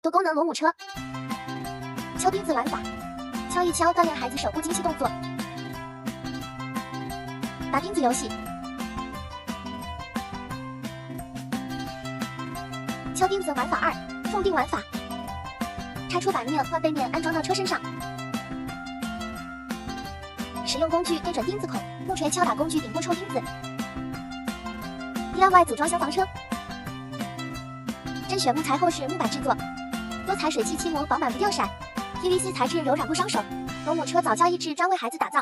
多功能螺母车。敲钉子玩法：敲一敲，锻炼孩子手部精细动作。打钉子游戏。敲钉子玩法2：缝钉玩法。拆出板面换背面，安装到车身上。使用工具对准钉子孔，木锤敲打工具顶部抽钉子。DIY 组装消防车。甄选木材后是木板制作，多彩水汽漆膜，绑板不掉闪。PVC 材质柔软不伤手。螺母车早教益智专为孩子打造。